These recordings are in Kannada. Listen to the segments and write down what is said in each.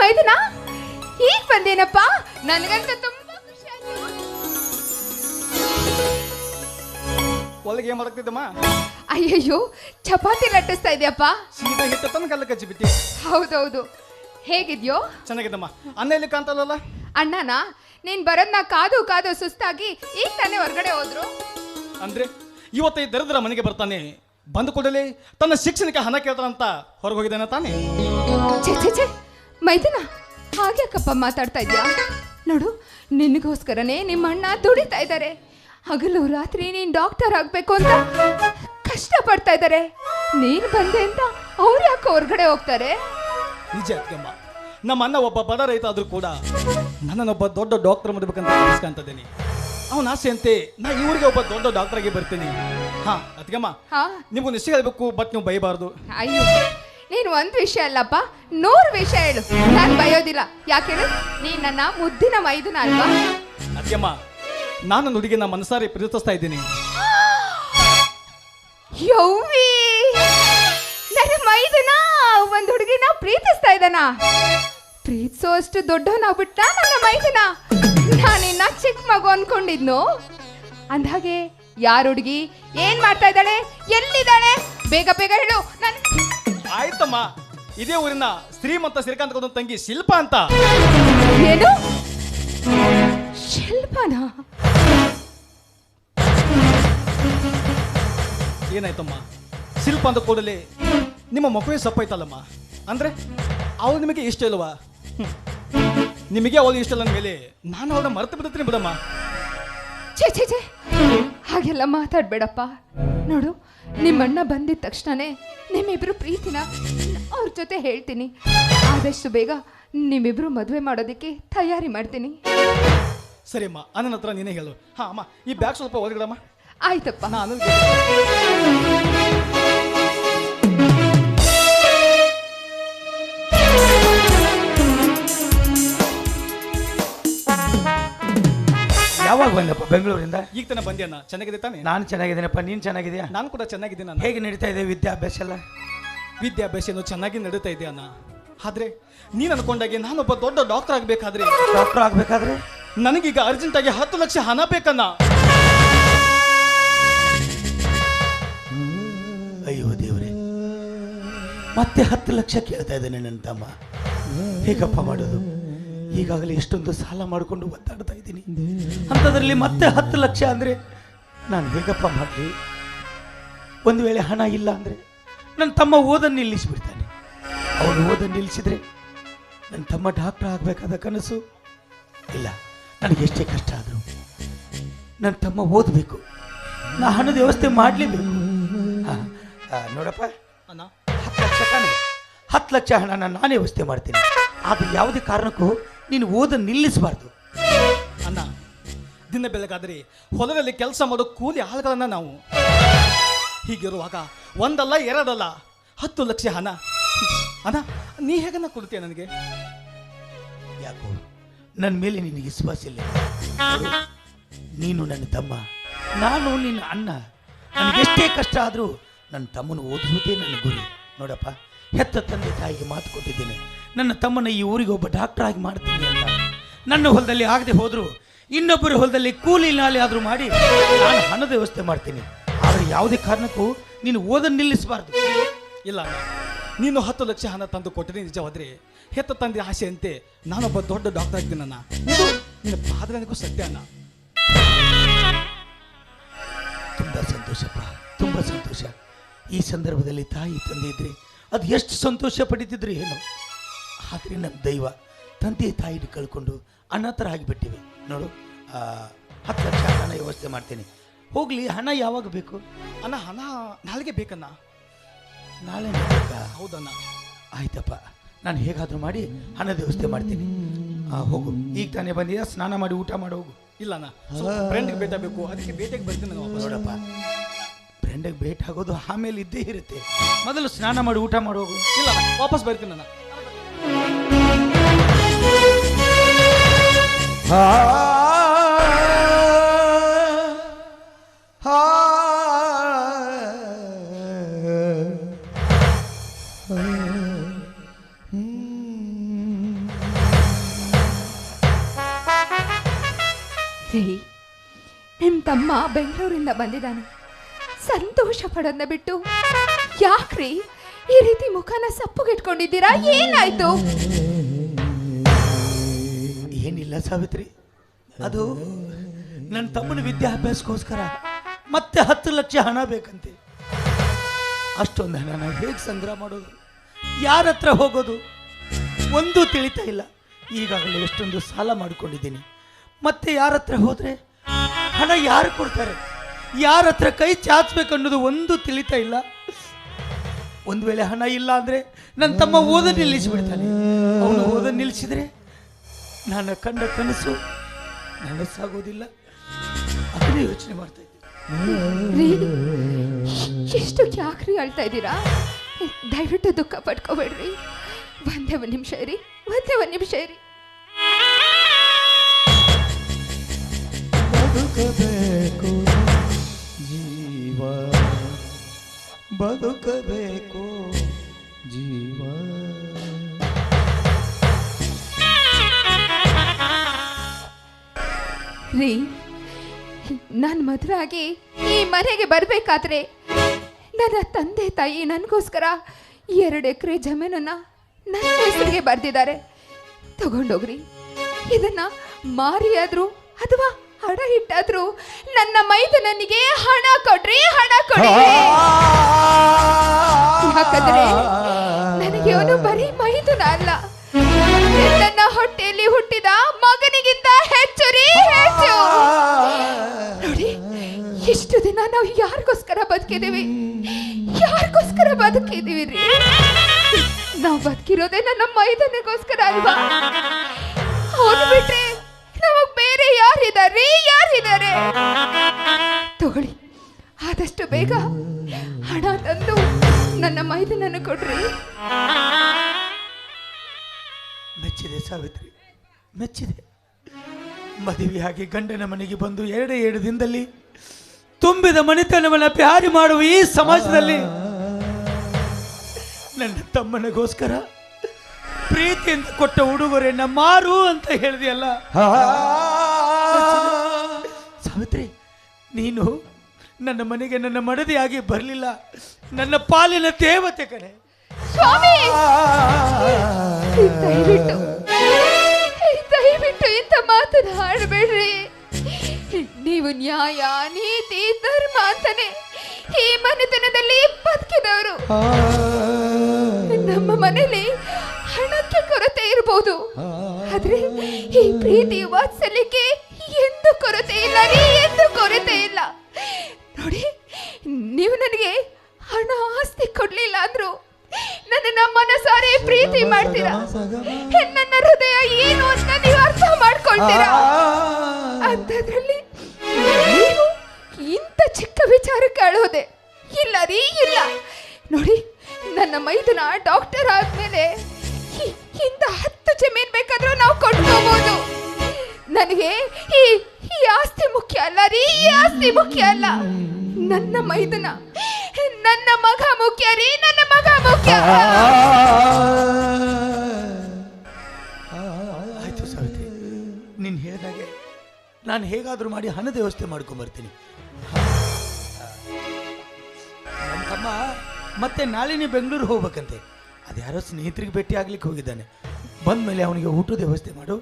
ಮೈದನ ಈಗ ಬಂದೇನಪ್ಪ, ನನಗಂತ ತುಂಬಾ ಖುಷಿ ಆಯ್ತು. ಒಳಗೆ ಏನ್ ಮಾಡಕ್ತಿದ್ದಮ್ಮ? ಅಯ್ಯಯ್ಯೋ, ಚಪಾತಿ ಲಟ್ಟಿಸ್ತಾ ಇದೆಯಪ್ಪ. ಸೀದಾ ಹಿಟ್ಟು ತನಕ ಕಲ್ಲ ಕಚ್ಚಿ ಬಿಟ್ಟಿ. ಹೌದೌದು, ಹೇಗಿದ್ಯೋ? ಚೆನ್ನಾಗಿದ್ದಮ್ಮ. ಅನ್ನ ಇಲ್ಲಿ ಕಾಣ್ತಲ್ಲ? ಅಣ್ಣನ ನೀನ್ ಬರೋದ್ನ ಕಾದು ಕಾದು ಸುಸ್ತಾಗಿ ಈಗ ತಾನೇ ಹೊರಗಡೆ ಹೋದ್ರು. ಅಂದ್ರೆ ಇವತ್ತು ಈ ದರಿದ್ರ ಮನೆಗೆ ಬರ್ತಾನೆ, ಬಂದು ಕೂಡಲೇ ತನ್ನ ಶಿಕ್ಷಣಕ್ಕೆ ಹಣ ಕೇಳ್ತಾನಂತ ಹೊರಗೆ ಹೋಗಿದ್ದಾನೆ ತಾನೆ? ಛೇ ಮೈದನ, ಹಾಗ್ಯಾಕಪ್ಪ ಮಾತಾಡ್ತಾ ಇದ್ಯಾ? ನೋಡು, ನಿನಗೋಸ್ಕರನೇ ನಿಮ್ಮ ಅಣ್ಣ ದುಡಿತಾ ಇದ್ದಾರೆ. ಹಗಲು ರಾತ್ರಿ ನೀನ್ ಡಾಕ್ಟರ್ ಆಗ್ಬೇಕು ಅಂತ ಕಷ್ಟ ಪಡ್ತಾ ಇದ್ದಾರೆ. ನೀನ್ ಬಂದೆ ಅಂತ ಅವ್ರು ಯಾಕೆ ಹೊರಗಡೆ ಹೋಗ್ತಾರೆ? ನಿಜ ಅತ್ಕಮ್ಮ, ನಮ್ಮ ಅಣ್ಣ ಒಬ್ಬ ಬಡ ರೈತ ಆದ್ರೂ ಕೂಡ ನನ್ನನ್ನೊಬ್ಬ ದೊಡ್ಡ ಡಾಕ್ಟರ್ ಮಾಡಬೇಕಂತ ಅನಿಸ್ಕೊಂತಿದ್ದೀನಿ. ಅವನ ಆಸೆ ಅಂತೆ ನಾ ಇವರಿಗೆ ಒಬ್ಬ ದೊಡ್ಡ ಡಾಕ್ಟರ್ ಆಗಿ ಬರ್ತೀನಿ. ಹಾ ಅತ್ಕಮ್ಮ, ನಿಮ್ಗೊಂದು ವಿಷಯ ಹೇಳ್ಬೇಕು, ಬಟ್ ನೀವು ಬೈಬಾರ್ದು. ಅಯ್ಯೋ, ನೀನು ಒಂದು ವಿಷಯ ಅಲ್ಲಪ್ಪ, 100 ವಿಷಯ ಹೇಳು, ನಾನು ಬಯೋದಿಲ್ಲ. ಯಾಕೆ ಹೇಳು? ನೀನ್ ನನ್ನ ಮುದ್ದಿನ ಮೈದುನ ಅಲ್ವಾ? ಅತ್ಕಮ್ಮ, ನಾನು ಹುಡುಗಿನ ಮನಸಾರಿ ಪ್ರೀತಿಸ್ತಾ ಇದ್ದೀನಿ. ಯವ್ವಿ, ನನ್ನ ಮೈದುನ ಒಂದು ಹುಡುಗಿನ ಪ್ರೀತಿಸ್ತಾ ಇದ್ದಾನ? ಪ್ರೀತಿಸೋ ಅಷ್ಟು ದೊಡ್ಡವನಾಗ್ಬಿಟ್ಟ ನನ್ನ ಮೈದುನ? ನಾನಿನ್ನ ಚಿಕ್ಕ ಮಗು ಅನ್ಕೊಂಡಿದ್ನು. ಅಂದಾಗೆ ಯಾರು ಹುಡುಗಿ, ಏನ್ ಮಾಡ್ತಾ ಇದ್ದಾಳೆ, ಎಲ್ಲಿದ್ದಾಳೆ? ಬೇಗ ಬೇಗ ಹೇಳು. ಆಯ್ತಮ್ಮ, ಇದೇ ಊರಿನ ಶ್ರೀಮಂತ ಶ್ರೀಕಾಂತ ತಂಗಿ ಶಿಲ್ಪ ಅಂತ. ಏನು? ಶಿಲ್ಪನ? ಏನಾಯ್ತಮ್ಮ? ಶಿಲ್ಪ ಅಂತ ಕೂಡಲೇ ನಿಮ್ಮ ಮಗುವೆ ಸಪ್ಪೈತಲ್ಲಮ್ಮ. ಅಂದ್ರೆ ಅವಳು ನಿಮಗೆ ಇಷ್ಟ ಇಲ್ವಾ? ನಿಮಗೆ ಅವಳು ಇಷ್ಟ ಇಲ್ಲ ಮೇಲೆ ನಾನು ಅವಳನ್ನ ಮರೆತು ಬಿಡ್ತೀನಿ ಬಿಡಮ್ಮ. ಛೇ, ಹಾಗೆಲ್ಲ ಮಾತಾಡ್ಬೇಡಪ್ಪ. ನೋಡು, ನಿಮ್ಮಣ್ಣ ಬಂದಿದ ತಕ್ಷಣನೇ ನಿಮ್ಮಿಬ್ರು ಪ್ರೀತಿನ ಅವ್ರ ಜೊತೆ ಹೇಳ್ತೀನಿ. ಆದಷ್ಟು ಬೇಗ ನಿಮ್ಮಿಬ್ರು ಮದುವೆ ಮಾಡೋದಕ್ಕೆ ತಯಾರಿ ಮಾಡ್ತೀನಿ. ಸರಿ ಅಮ್ಮ, ಅಣ್ಣನ ಹತ್ರ ನೀನೇ ಹೇಳು. ಹಾ ಅಮ್ಮ, ಈ ಬ್ಯಾಗ್ ಸ್ವಲ್ಪ ಒಳಗಡಮ್ಮ. ಆಯ್ತಪ್ಪ. ನಾನು ಯಾವಾಗ ಬಂದಪ್ಪ ಬೆಂಗಳೂರಿಂದ? ಈಗ ತಾನೆ ಬಂದೆ ಅಣ್ಣ. ಚೆನ್ನಾಗಿದೆ ತಾನೆ? ನಾನು ಚೆನ್ನಾಗಿದ್ದೀನಪ್ಪ, ನೀನು ಚೆನ್ನಾಗಿದೆಯಾ? ನಾನು ಕೂಡ ಚೆನ್ನಾಗಿದ್ದೀನಿ ಅಣ್ಣ. ಹೇಗೆ ನಡೀತಾ ಇದೆ ವಿದ್ಯಾಭ್ಯಾಸ ಎಲ್ಲ? ವಿದ್ಯಾಭ್ಯಾಸ ಚೆನ್ನಾಗಿ ನಡೀತಾ ಇದೆ ಅಣ್ಣ. ಆದ್ರೆ ನೀನು ಅನ್ಕೊಂಡಾಗೆ ನಾನೊಬ್ಬ ದೊಡ್ಡ ಡಾಕ್ಟರ್ ಆಗ್ಬೇಕಾದ್ರೆ ನನಗೀಗ ಅರ್ಜೆಂಟ್ ಆಗಿ 10 ಲಕ್ಷ ಹಣ ಬೇಕನ್ನ. ಅಯ್ಯೋ ದೇವ್ರೆ, ಮತ್ತೆ 10 ಲಕ್ಷ ಕೇಳ್ತಾ ಇದ್ದಾನೆ ನನ್ನ ತಮ್ಮ. ಹೇಗಪ್ಪ ಮಾಡೋದು? ಈಗಾಗಲೇ ಎಷ್ಟೊಂದು ಸಾಲ ಮಾಡಿಕೊಂಡು ಒದ್ದಾಡ್ತಾ ಇದ್ದೀನಿ. ಅಂಥದ್ರಲ್ಲಿ ಮತ್ತೆ 10 ಲಕ್ಷ ಅಂದರೆ ನಾನು ಹೇಗಪ್ಪ ಮಾಡಲಿ? ಒಂದು ವೇಳೆ ಹಣ ಇಲ್ಲ ಅಂದರೆ ನನ್ನ ತಮ್ಮ ಓದನ್ನು ನಿಲ್ಲಿಸಿಬಿಡ್ತಾನೆ. ಅವನು ಓದನ್ನು ನಿಲ್ಲಿಸಿದ್ರೆ ನನ್ನ ತಮ್ಮ ಡಾಕ್ಟರ್ ಆಗಬೇಕಾದ ಕನಸು ಇಲ್ಲ. ನನಗೆ ಎಷ್ಟೇ ಕಷ್ಟ ಆದರೂ ನನ್ನ ತಮ್ಮ ಓದಬೇಕು, ನಾ ಹಣದ ವ್ಯವಸ್ಥೆ ಮಾಡಲೇಬೇಕು. ನೋಡಪ್ಪ, 10 ಲಕ್ಷ ತಾನೆ, 10 ಲಕ್ಷ ಹಣ ನಾನೇ ವ್ಯವಸ್ಥೆ ಮಾಡ್ತೀನಿ. ಆದರೆ ಯಾವುದೇ ಕಾರಣಕ್ಕೂ ನೀನು ಓದನ್ನು ನಿಲ್ಲಿಸಬಾರ್ದು ಅಣ್ಣ. ದಿನ ಬೆಳಗಾದ್ರೆ ಹೊಲದಲ್ಲಿ ಕೆಲಸ ಮಾಡೋ ಕೂಲಿ ಆಳುಗಳನ್ನ ನಾವು. ಹೀಗಿರುವಾಗ ಒಂದಲ್ಲ ಎರಡಲ್ಲ 10 ಲಕ್ಷ ಹಣ ಅಣ್ಣ, ನೀ ಹೇಗನ್ನ ಕೊಡ್ತೀಯ ನನಗೆ? ಯಾಕೋ ನನ್ನ ಮೇಲೆ ನಿನಗೆ ವಿಶ್ವಾಸ ಇಲ್ಲ. ನೀನು ನನ್ನ ತಮ್ಮ, ನಾನು ನಿನ್ನ ಅಣ್ಣ. ನನಗೆಷ್ಟೇ ಕಷ್ಟ ಆದರೂ ನನ್ನ ತಮ್ಮನ ಓದಿಸುವುದೇ ನನ್ನ ಗುರಿ. ನೋಡಪ್ಪ, ಹೆತ್ತ ತಂದೆ ತಾಯಿಗೆ ಮಾತು ಕೊಟ್ಟಿದ್ದೇನೆ, ನನ್ನ ತಮ್ಮನ ಈ ಊರಿಗೆ ಒಬ್ಬ ಡಾಕ್ಟರ್ ಆಗಿ ಮಾಡ್ತೀನಿ ಅಂತ. ನನ್ನ ಹೊಲದಲ್ಲಿ ಆಗದೆ ಹೋದರೂ ಇನ್ನೊಬ್ಬರ ಹೊಲದಲ್ಲಿ ಕೂಲಿ ನಾಲಿ ಆದರೂ ಮಾಡಿ ನಾನು ಹಣದ ವ್ಯವಸ್ಥೆ ಮಾಡ್ತೀನಿ. ಆದರೆ ಯಾವುದೇ ಕಾರಣಕ್ಕೂ ನೀನು ಓದನ್ನು ನಿಲ್ಲಿಸಬಾರ್ದು. ಇಲ್ಲ ಅಣ್ಣ, ನೀನು 10 ಲಕ್ಷ ಹಣ ತಂದು ಕೊಟ್ಟರೆ ನಿಜವಾದ್ರೆ ಹೆತ್ತ ತಂದೆ ಆಸೆಯಂತೆ ನಾನೊಬ್ಬ ದೊಡ್ಡ ಡಾಕ್ಟರ್ ಆಗ್ತೀನಿ ಅಣ್ಣ. ಇದು ನಿನ್ನ ಪಾದನಿಗೂ ಸತ್ಯ ಅಣ್ಣ. ತುಂಬ ಸಂತೋಷಪ್ಪ, ತುಂಬ ಸಂತೋಷ. ಈ ಸಂದರ್ಭದಲ್ಲಿ ತಾಯಿ ತಂದೆ ಇದ್ರೆ ಅದು ಎಷ್ಟು ಸಂತೋಷ ಪಡಿತಿದ್ರು ಏನು. ಆದರೆ ನಮ್ಮ ದೈವ ತಂದೆ ತಾಯಿನ ಕಳ್ಕೊಂಡು ಅನಾಥರ ಆಗಿಬಿಟ್ಟಿವೆ. ನೋಡು, 10 ಲಕ್ಷ ಹಣ ವ್ಯವಸ್ಥೆ ಮಾಡ್ತೀನಿ. ಹೋಗ್ಲಿ, ಹಣ ಯಾವಾಗ ಬೇಕು ಅಣ್ಣ? ಹಣ ನಾಳೆಗೆ ಬೇಕಣ್ಣ. ನಾಳೆ ಬೇಕಾ? ಹೌದಣ್ಣ. ಆಯ್ತಪ್ಪ, ನಾನು ಹೇಗಾದರೂ ಮಾಡಿ ಹಣದ ವ್ಯವಸ್ಥೆ ಮಾಡ್ತೀನಿ. ಹೋಗು, ಈಗ ತಾನೇ ಬಂದಿಯಾ, ಸ್ನಾನ ಮಾಡಿ ಊಟ ಮಾಡಿ ಹೋಗು. ಇಲ್ಲ ಅಣ್ಣ, ಫ್ರೆಂಡ್ಗೆ ಭೇಟ ಬೇಕು, ಅದಕ್ಕೆ ಭೇಟಿಗೆ ಬರ್ತೀನಿ ನಾನು ವಾಪಸ್. ನೋಡಪ್ಪ, ಫ್ರೆಂಡಿಗೆ ಭೇಟಿ ಆಗೋದು ಆಮೇಲೆ ಇದ್ದೇ ಇರುತ್ತೆ. ಮೊದಲು ಸ್ನಾನ ಮಾಡಿ ಊಟ ಮಾಡಿ ಹೋಗು. ಇಲ್ಲ ಅಣ್ಣ, ವಾಪಸ್ ಬರ್ತೀನಿ ಅಣ್ಣ. ತಮ್ಮ ಬೆಂಗಳೂರಿಂದ ಬಂದಿದ್ದಾನೆ. ಸಂತೋಷ ಪಡೋದನ್ನ ಬಿಟ್ಟು ಯಾಕ್ರಿ ಈ ರೀತಿ ಮುಖನ ಸಪ್ಪುಗಿಟ್ಕೊಂಡಿದ್ದೀರಾ? ಏನಾಯ್ತು? ಏನಿಲ್ಲ ಸಾವಿತ್ರಿ, ಅದು ನನ್ನ ತಮ್ಮನ ವಿದ್ಯಾಭ್ಯಾಸಕ್ಕೋಸ್ಕರ ಮತ್ತೆ 10 ಲಕ್ಷ ಹಣ ಬೇಕಂತೆ. ಅಷ್ಟೊಂದು ಹಣ ನಾನು ಹೇಗೆ ಸಂಗ್ರಹ ಮಾಡೋದು, ಯಾರ ಹತ್ರ ಹೋಗೋದು ಒಂದು ತಿಳಿತಾ ಇಲ್ಲ. ಈಗಾಗಲೇ ಎಷ್ಟೊಂದು ಸಾಲ ಮಾಡಿಕೊಂಡಿದ್ದೀನಿ. ಮತ್ತೆ ಯಾರ ಹತ್ರ ಹೋದರೆ ಹಣ ಯಾರು ಕೊಡ್ತಾರೆ, ಯಾರ ಹತ್ರ ಕೈ ಚಾಚಬೇಕನ್ನೋದು ಒಂದು ತಿಳಿತಾ ಇಲ್ಲ. ಒಂದು ವೇಳೆ ಹಣ ಇಲ್ಲ ಅಂದರೆ ನನ್ನ ತಮ್ಮ ಓದ ನಿಲ್ಲಿಸಿಬಿಡ್ತಾನೆ. ಅವನು ಓದ ನಿಲ್ಲಿಸಿದ್ರೆ ನಾನು ಕಂಡ ಕನಸು ನನಸಾಗೋದಿಲ್ಲ. ಅದನ್ನೇ ಯೋಚನೆ ಮಾಡ್ತಾ ಇದ್ದೀನಿ. ಎಷ್ಟು ಯಾಕ್ರಿ ಅಳ್ತಾ ಇದ್ದೀರಾ? ದಯವಿಟ್ಟು ದುಃಖ ಪಡ್ಕೋಬೇಡ್ರಿ. ಒಂದೇ ಒಂದು ನಿಮಿಷ ಇರಿ, ಒಂದೇ ಒಂದು ನಿಮಿಷ ಇರಿ. ಬದುಕಬೇಕು ಜೀವ, ಬದುಕಬೇಕು ಜೀವ. ರೀ, ನಾನು ಮದುವೆ ಆಗಿ ಈ ಮನೆಗೆ ಬರಬೇಕಾದ್ರೆ ನನ್ನ ತಂದೆ ತಾಯಿ ನನಗೋಸ್ಕರ 2 ಎಕರೆ ಜಮೀನನ್ನ ನನ್ನ ಹೆಸರಿಗೆ ಬರೆದಿದ್ದಾರೆ. ತಗೊಂಡೋಗ್ರಿ. ಇದನ್ನ ಮಾರಿಯಾದ್ರು ಅಥವಾ ಹಣ ಇಟ್ಟಾದ್ರು ನನ್ನ ಮೈದನನಿಗೆ ಹಣ ಕೊಡ್ರಿ, ಹಣ ಕೊಡ್ರಿ. ಯಾಕಂದ್ರೆ ನನಗೆ ಅವನು ಬರೀ ಮೈದನ ಅಲ್ಲ, ನನ್ನ ಹೊಟ್ಟೆಯಲ್ಲಿ ಹುಟ್ಟಿದ ಮಗನಿಗಿಂತ ಹೆಚ್ಚು ರೀ, ಹೆಚ್ಚು. ನೋಡಿ, ಇಷ್ಟು ದಿನ ನಾವು ಯಾರಿಗೋಸ್ಕರ ಬದುಕಿದೀವಿ, ಯಾರಿಗೋಸ್ಕರ ಬದುಕಿದೀವಿ ರೀ? ನಾವು ಬದುಕಿರೋದೇ ನನ್ನ ಮೈದನಿಗೋಸ್ಕರ ಅಲ್ವಾ? ಅವನು ಬಿಟ್ರೆ ನಮಗ್ ಬೇರೆ ಯಾರಿದ್ದಾರೆ, ಯಾರಿದ್ದಾರೆ? ತಗೊಳ್ಳಿ, ಆದಷ್ಟು ಬೇಗ ಹಣ ತಂದು ನನ್ನ ಮೈದನನ್ನು ಕೊಡ್ರಿ. ಮೆಚ್ಚಿದೆ ಸಾವಿತ್ರಿ, ಮೆಚ್ಚಿದೆ. ಮದುವೆಯಾಗಿ ಗಂಡನ ಮನೆಗೆ ಬಂದು 2 ದಿನದಲ್ಲಿ ತುಂಬಿದ ಮನೆತನವನ್ನು ಪ್ಯಾರಿ ಮಾಡುವ ಈ ಸಮಾಜದಲ್ಲಿ ನನ್ನ ತಮ್ಮನಿಗೋಸ್ಕರ ಪ್ರೀತಿಯಿಂದ ಕೊಟ್ಟ ಉಡುಗೊರೆಯನ್ನ ಮಾರು ಅಂತ ಹೇಳಿದೆಯಲ್ಲ ಸಾವಿತ್ರಿ. ನೀನು ನನ್ನ ಮನೆಗೆ ನನ್ನ ಮಡದಿಯಾಗಿ ಬರಲಿಲ್ಲ, ನನ್ನ ಪಾಲಿನ ದೇವತೆ ಕಣೆ. ಸ್ವಾಮಿ, ದಯವಿಟ್ಟು ದಯವಿಟ್ಟು ಇಂಥ ಮಾತನ್ನ ಆಡಬೇಡ್ರಿ. ನೀವು ನ್ಯಾಯ, ನೀತಿ, ಧರ್ಮ ಅಂತಾನೆ ಈ ಮನೆತನದಲ್ಲಿ ಬದುಕಿದವರು. ನಮ್ಮ ಮನೇಲಿ ಹಣಕ್ಕೆ ಕೊರತೆ ಇರಬಹುದು, ಆದ್ರೆ ಈ ಪ್ರೀತಿ ವಾತ್ಸಲ್ಯಕ್ಕೆ ಎಂದು ಕೊರತೆ ಇಲ್ಲ ರೀ, ಎಂದು ಕೊರತೆ ಇಲ್ಲ. ನೋಡಿ, ನೀವು ನನಗೆ ಹಣ ಆಸ್ತಿ ಕೊಡ್ಲಿಲ್ಲ ಅಂದ್ರು ನನ್ನ ಮನಸಾರೆ ಪ್ರೀತಿ ಮಾಡ್ತೀರಾ. ನನ್ನ ಹೃದಯ ಏನು ಅಂತ ನೀವು ಅರ್ಥ ಮಾಡ್ಕೊಳ್ತೀರಾ. ಅಂಥದ್ರಲ್ಲಿ ನೀವು ಇಂಥ ಚಿಕ್ಕ ವಿಚಾರಕ್ಕೆ ಅಳೋದೆ ಇಲ್ಲ ರೀ, ಇಲ್ಲ. ನೋಡಿ, ನನ್ನ ಮೈದನ ಡಾಕ್ಟರ್ ಆದ್ಮೇಲೆ ಇಂಥ 10 ಜಮೀನ್ ಬೇಕಾದ್ರೂ ನಾವು ಕೊಂಡ್ಕೋಬಹುದು. ನನಗೆ ಈ ಆಸ್ತಿ ಮುಖ್ಯ ಅಲ್ಲ ರೀ, ಈ ಆಸ್ತಿ ಮುಖ್ಯ ಅಲ್ಲ. ನನ್ನ ಮೈದನ, ನನ್ನ ಮಗ ಮುಖ್ಯ ರೀ, ನನ್ನ ಮಗ ಮುಖ್ಯ. ಆಯ್ತು ಸಾವಿತ್ರಿ, ನೀನು ಹೇಳಿದಾಗೆ ನಾನು ಹೇಗಾದರೂ ಮಾಡಿ ಹಣದ ವ್ಯವಸ್ಥೆ ಮಾಡ್ಕೊಂಬರ್ತೀನಿ. ನನ್ನ ತಮ್ಮ ಮತ್ತೆ ನಾಳೆನೇ ಬೆಂಗಳೂರು ಹೋಗ್ಬೇಕಂತೆ. ಅದು ಯಾರೋ ಸ್ನೇಹಿತರಿಗೆ ಭೇಟಿ ಆಗ್ಲಿಕ್ಕೆ ಹೋಗಿದ್ದಾನೆ. ಬಂದ ಮೇಲೆ ಅವನಿಗೆ ಊಟದ ವ್ಯವಸ್ಥೆ ಮಾಡು,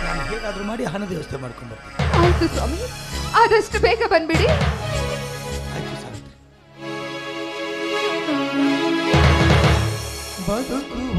ನಾನು ಹೇಗಾದರೂ ಮಾಡಿ ಹಣದ ವ್ಯವಸ್ಥೆ ಮಾಡ್ಕೊಂಬರ್ತೀನಿ. ಆಯ್ತು ಸ್ವಾಮಿ, ಆದಷ್ಟು ಬೇಗ ಬಂದ್ಬಿಡಿ. ಆಯ್ತು ಸಾವಿತ್ರಿ. ಬದುಕುವ